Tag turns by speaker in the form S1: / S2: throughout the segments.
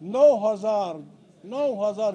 S1: 9,000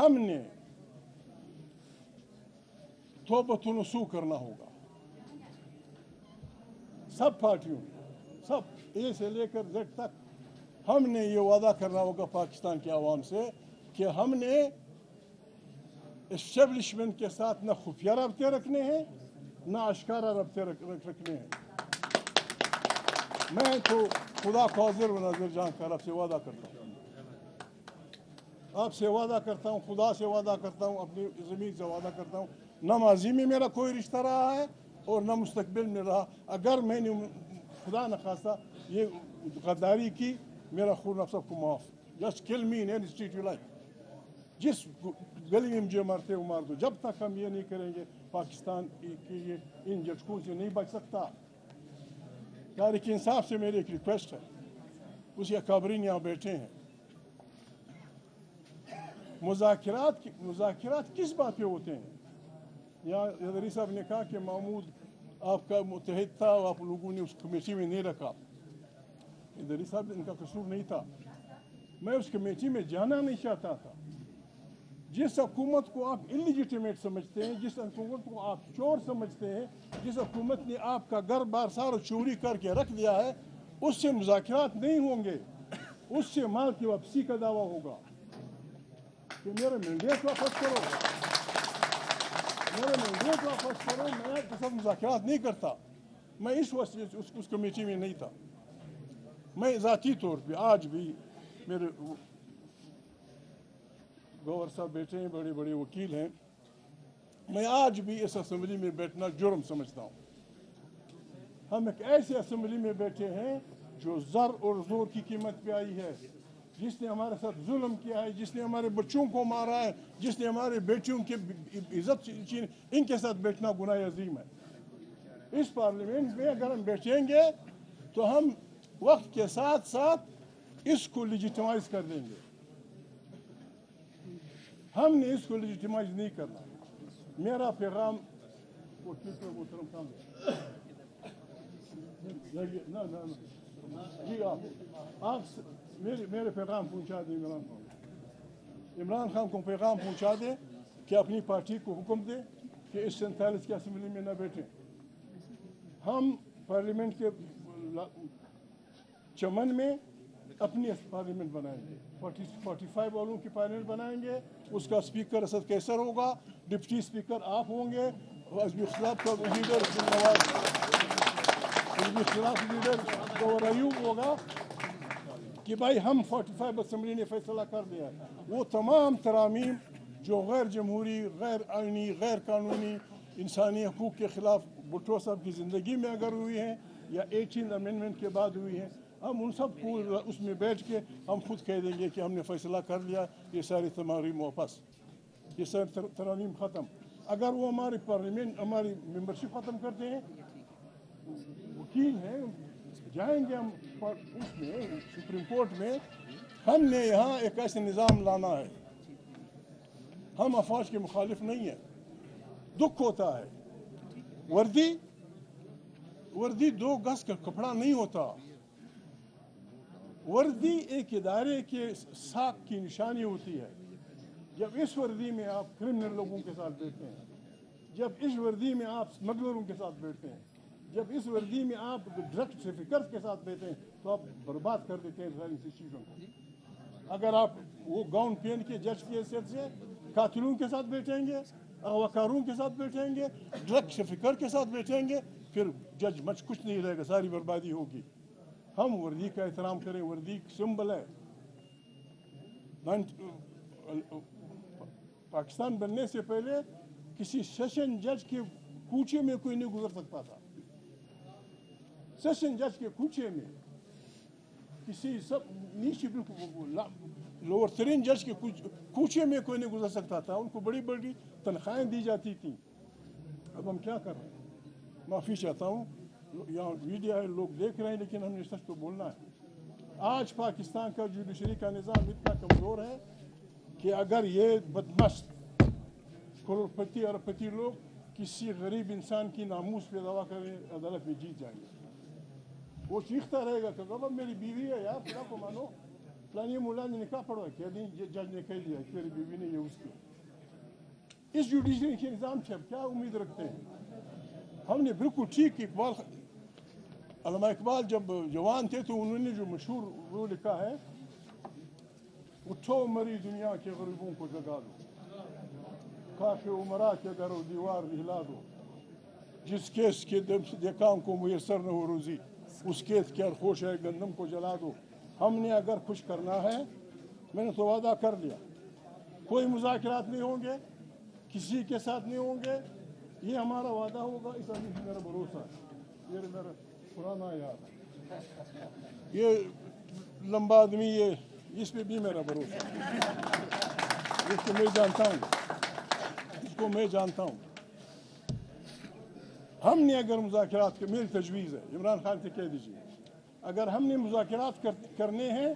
S1: ہم نے توبۃ النصوح کرنا ہوگا سب پارٹیوں سب اے سے لے کر زیڈ تک ہم نے یہ وعدہ کرنا ہوگا پاکستان کی عوام سے کہ ہم نے اسٹیبلشمنٹ کے ساتھ نہ خفیہ رابطے رکھنے ہیں نہ اشکارا رابطے رکھنے ہیں. میں تو خدا کو حاضر و ناظر جان کر آپ سے وعدہ کرتا ہوں آپ سے وعدہ کرتا ہوں خدا سے وعدہ کرتا ہوں اپنی زمین سے وعدہ کرتا ہوں نہ ماضی میں میرا کوئی رشتہ رہا ہے اور نہ مستقبل میں رہا. اگر میں نے خدا نخواستہ یہ غداری کی میرا خون آپ سب کو معاف. Just call me in any street you like. جس گلی میں مجھے مارتے ہو مار دو. جب تک ہم یہ نہیں کریں گے پاکستان کی یہ ان جھٹکوں سے نہیں بچ سکتا. تاریخ انصاف سے میری ایک ریکویسٹ ہے اس اکابرین یہاں بیٹھے ہیں مذاکرات کس بات پہ ہوتے ہیں. یہاں ادری صاحب نے کہا کہ محمود آپ کا متحد تھا آپ لوگوں نے اس کمیٹی میں نہیں رکھا. ادری صاحب ان کا قصور نہیں تھا. میں اس کمیٹی میں جانا نہیں چاہتا تھا. جس حکومت کو آپ انلیجیٹیمیٹ سمجھتے ہیں جس حکومت کو آپ چور سمجھتے ہیں جس حکومت نے آپ کا گھر بار سارا چوری کر کے رکھ دیا ہے اس سے مذاکرات نہیں ہوں گے. اس سے مال کی واپسی کا دعویٰ ہوگا کہ میرا مینڈیٹ واپس کرو میں آپ کے ساتھ مذاکرات نہیں کرتا. میں اس وقت اس کمیٹی میں نہیں تھا. میں ذاتی طور پہ آج بھی میرے گور صاحب بیٹھے ہیں بڑے بڑے وکیل ہیں میں آج بھی اس اسمبلی میں بیٹھنا جرم سمجھتا ہوں. ہم ایک ایسے اسمبلی میں بیٹھے ہیں جو زر اور زور کی قیمت پہ آئی ہے جس نے ہمارے ساتھ ظلم کیا ہے جس نے ہمارے بچوں کو مارا ہے جس نے ہمارے بیٹیوں کی عزت چھین. ان کے ساتھ بیٹھنا گناہ عظیم ہے. اس پارلیمنٹ میں اگر ہم بیٹھیں گے تو ہم وقت کے ساتھ ساتھ اس کو لیجیٹمائز کر دیں گے. ہم نے اس کو لیجیٹمائز نہیں کرنا. میرا پیغام جی آپ میرے پیغام پہنچا دیں عمران خان کو پیغام پہنچا دیں کہ اپنی پارٹی کو حکم دے کہ اس 47 کی اسمبلی میں نہ بیٹھیں. ہم پارلیمنٹ کے چمن میں اپنی پارلیمنٹ بنائیں گے 45 والوں کی پارلیمنٹ بنائیں گے. اس کا اسپیکر اسد قیصر ہوگا ڈپٹی اسپیکر آپ ہوں گے حزب اختلاف کا لیڈر حزب اختلاف لیڈر گور ایوب ہوگا کہ بھائی ہم 45 اسمبلی نے فیصلہ کر دیا ہے. وہ تمام ترامیم جو غیر جمہوری غیر آئینی غیر قانونی انسانی حقوق کے خلاف بھٹو صاحب کی زندگی میں اگر ہوئی ہیں یا 18 امینڈمنٹ کے بعد ہوئی ہیں ہم ان سب کو اس میں بیٹھ کے ہم خود کہہ دیں گے کہ ہم نے فیصلہ کر لیا یہ ساری ترامیم واپس یہ ساری ترامیم ختم. اگر وہ ہماری پارلیمنٹ ہماری ممبرشپ ختم کرتے ہیں وکیل ہیں جائیں گے ہم اس میں سپریم کورٹ میں. ہم نے یہاں ایک ایسا نظام لانا ہے. ہم افواج کے مخالف نہیں ہیں. دکھ ہوتا ہے وردی 2 گز کا کپڑا نہیں ہوتا. وردی ایک ادارے کے ساکھ کی نشانی ہوتی ہے. جب اس وردی میں آپ کرمنل لوگوں کے ساتھ بیٹھتے ہیں جب اس وردی میں آپ اسمگلروں کے ساتھ بیٹھتے ہیں جب اس وردی میں آپ ڈرگ ٹریفکرز کے ساتھ بیٹھتے ہیں تو آپ برباد کر دیتے ہیں ساری چیزوں کو. اگر آپ وہ گاؤن پہن کے جج کی حیثیت سے قاتلوں کے ساتھ بیٹھیں گے اغواکاروں کے ساتھ بیٹھیں گے ڈرگ ٹریفکر کے ساتھ بیٹھیں گے پھر جج مچ کچھ نہیں رہے گا ساری بربادی ہوگی. ہم وردی کا احترام کریں. وردی سمبل ہے. پاکستان بننے سے پہلے کسی سیشن جج کے کوچے میں کوئی نہیں گزر سکتا تھا. سیشن جج کے کوچے میں کسی سب نیچے لوور ترین جج کے کوچے میں کوئی نہیں گزر سکتا تھا. ان کو بڑی بڑی تنخواہیں دی جاتی تھیں. اب ہم کیا کر رہے ہیں؟ معافی چاہتا ہوں یہاں میڈیا ہے لوگ دیکھ رہے ہیں لیکن ہم نے سچ تو بولنا ہے. آج پاکستان کا جوڈیشری کا نظام اتنا کمزور ہے کہ اگر یہ بدمست کروڑپتی اربپتی لوگ کسی غریب انسان کی ناموس پہ دعویٰ کریں عدالت میں جیت جائیں گے. وہ چیختا رہے گا کہ بابا میری بیوی ہے یار خدا کو مانو فلانی مولا نے نکاح پڑھوا کہہ دیں یہ جج نے کہہ دیا تیری بیوی نے یہ اس کی. اس جوڈیشری کے نظام سے اب کیا امید رکھتے ہیں؟ ہم نے بالکل ٹھیک علامہ اقبال جب جوان تھے تو انہوں نے جو مشہور وہ لکھا ہے اٹھو مری دنیا کے غریبوں کو جگا دو کاش عمرا کے در و دیوار ہلا دو جس کیس کے دیکھا کو میسر نہ ہو روزی اس کیس کے خوش ہے گندم کو جلا دو. ہم نے اگر کچھ کرنا ہے میں نے تو وعدہ کر لیا کوئی مذاکرات نہیں ہوں گے کسی کے ساتھ نہیں ہوں گے یہ ہمارا وعدہ ہوگا. اس آدمی سے میرا بھروسہ ہے یہ میرا پرانا یاد ہے یہ لمبا آدمی یہ اس پہ بھی میرا بھروسہ ہے اس کو میں جانتا ہوں اس کو میں جانتا ہوں. ہم نے اگر مذاکرات کے میری تجویز ہے عمران خان سے کہہ دیجیے اگر ہم نے مذاکرات کرنے ہیں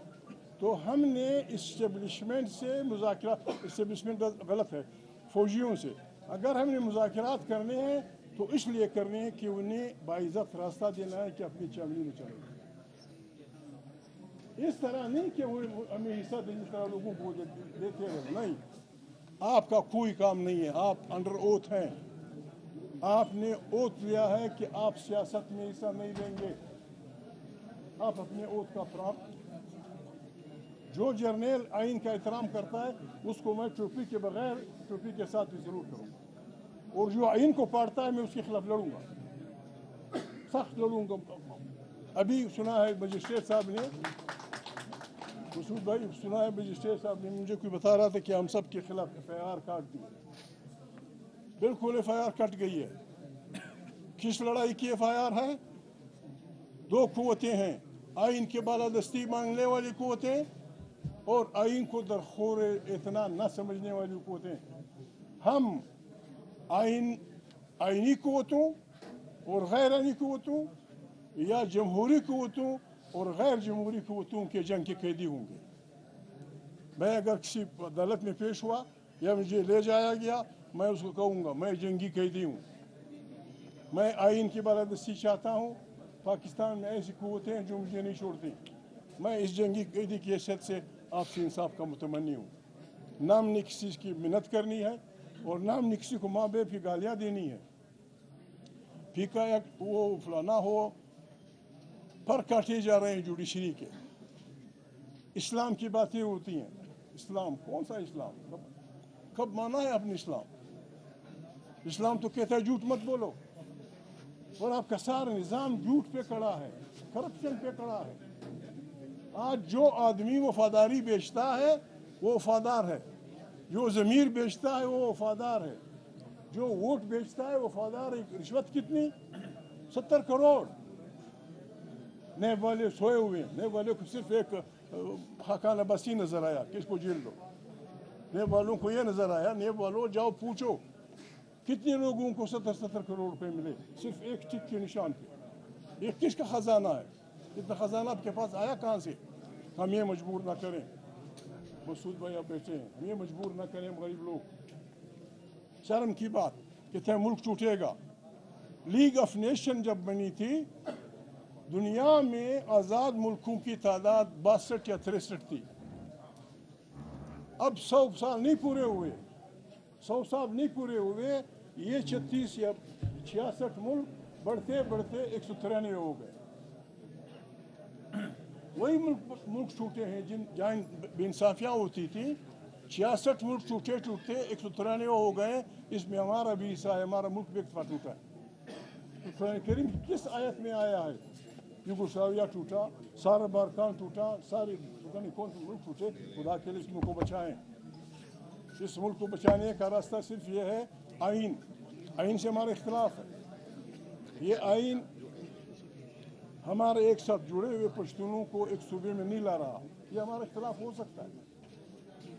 S1: تو ہم نے اسٹیبلشمنٹ سے مذاکرات اسٹیبلشمنٹ غلط ہے فوجیوں سے اگر ہم نے مذاکرات کرنے ہیں تو اس لیے کرنے ہیں کہ انہیں باعزت راستہ دینا ہے کہ اپنی چمڑی میں چلے. اس طرح نہیں کہ وہ ہمیں حصہ جس طرح لوگوں کو دیتے ہیں نہیں. آپ کا کوئی کام نہیں ہے آپ انڈر اوتھ ہیں آپ نے اوتھ لیا ہے کہ آپ سیاست میں حصہ نہیں لیں گے. آپ اپنے اوتھ کا پرام جو جرنیل آئین کا احترام کرتا ہے اس کو میں ٹوپی کے بغیر ٹوپی کے ساتھ ضرور کروں گا اور جو آئین کو پاڑتا ہے میں اس کے خلاف لڑوں گا سخت لڑوں گا. ابھی سنا ہے مجسٹریٹ صاحب نے مسعود بھائی سنا ہے مجسٹریٹ صاحب نے مجھے کوئی بتا رہا تھا کہ ہم سب کے خلاف FIR کاٹ دی. بالکل FIR کٹ گئی ہے. کس لڑائی کی FIR ہے؟ دو قوتیں ہیں آئین کے بالادستی مانگنے والی قوتیں اور آئین کو درخور اتنا نہ سمجھنے والی قوتیں. ہم آئینی قوتوں اور غیر آئینی قوتوں یا جمہوری قوتوں اور غیر جمہوری قوتوں کے جنگ کے قیدی ہوں گے. میں اگر کسی عدالت میں پیش ہوا یا مجھے لے جایا گیا میں اس کو کہوں گا میں جنگی قیدی ہوں میں آئین کی بالادستی چاہتا ہوں. پاکستان میں ایسی قوتیں ہیں جو مجھے نہیں چھوڑتی. میں اس جنگی قیدی کی حیثیت سے آپ سے انصاف کا متمنی ہوں. نہ ہم نے کسی کی منت کرنی ہے اور نہ ہم نے کسی کو ماں باپ کی گالیاں دینی ہے. پھیکا ایکٹ وہ فلانا ہو پر کاٹے جا رہے ہیں جوڈیشری کے. اسلام کی باتیں ہوتی ہیں. اسلام کون سا اسلام کب مانا ہے اپنے اسلام؟ اسلام تو کہتا ہے جھوٹ مت بولو اور آپ کا سارا نظام جھوٹ پہ کھڑا ہے کرپشن پہ کھڑا ہے. آج جو آدمی وفاداری بیچتا ہے وہ وفادار ہے جو ضمیر بیچتا ہے وہ وفادار ہے جو ووٹ بیچتا ہے وہ وفادار ہے. رشوت کتنی 70 کروڑ. نیب والے سوئے ہوئے ہیں. نیب والے کو صرف ایک خاکان عباسی نظر آیا کہ اس کو جیل دو. نیب والوں کو یہ نظر آیا نیب والوں جاؤ پوچھو کتنے لوگوں کو 70 کروڑ روپے ملے صرف ایک ٹک کے نشان پہ. یہ کس کا خزانہ ہے؟ اتنا خزانہ آپ کے پاس آیا کہاں سے؟ ہم یہ مجبور نہ کریں. مسعود بھائی آپ بیٹھے ہیں ہم یہ مجبور نہ کریں غریب لوگ. شرم کی بات کہ ملک ٹوٹے گا. لیگ آف نیشن جب بنی تھی دنیا میں آزاد ملکوں کی تعداد 62 یا 63 تھی. اب 100 سال نہیں پورے ہوئے 100 سال نہیں پورے ہوئے یہ 36 یا 66 ملک بڑھتے بڑھتے 193 ہو گئے. وہی ملک ٹوٹے ہیں جہاں بے انصافیاں ہوتی تھی. 66 ملک ٹوٹے ٹوٹتے 193 ہو گئے. اس میں ہمارا بھی حصہ ہے. ہمارا ملک بھی ایک دفعہ ٹوٹا ہے. قرآن کریم کس آیت میں آیا ہے؟ یوگوسلاویہ ٹوٹا سارا بارکان ٹوٹا سارے کون سے ملک ٹوٹے. خدا کے لیے اس ملک کو بچائیں. اس ملک کو بچانے کا راستہ صرف یہ ہے آئین. آئین سے ہمارا اختلاف ہے. یہ آئین ہمارے ایک ساتھ جڑے ہوئے پشتونوں کو ایک صوبے میں نہیں لا رہا. یہ ہمارا اختلاف ہو سکتا ہے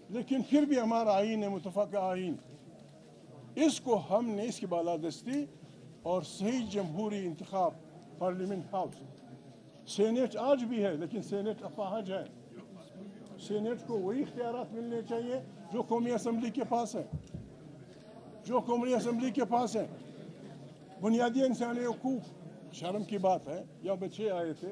S1: لیکن پھر بھی ہمارا آئین ہے متفقہ آئین. اس کو ہم نے اس کی بالادستی اور صحیح جمہوری انتخاب پارلیمنٹ ہاؤس سینیٹ آج بھی ہے لیکن سینیٹ اپاہج ہے. سینیٹ کو وہی اختیارات ملنے چاہیے جو قومی اسمبلی کے پاس ہیں جو قومی اسمبلی کے پاس ہیں. بنیادی انسانی حقوق شرم کی بات ہے. یہاں بچے آئے تھے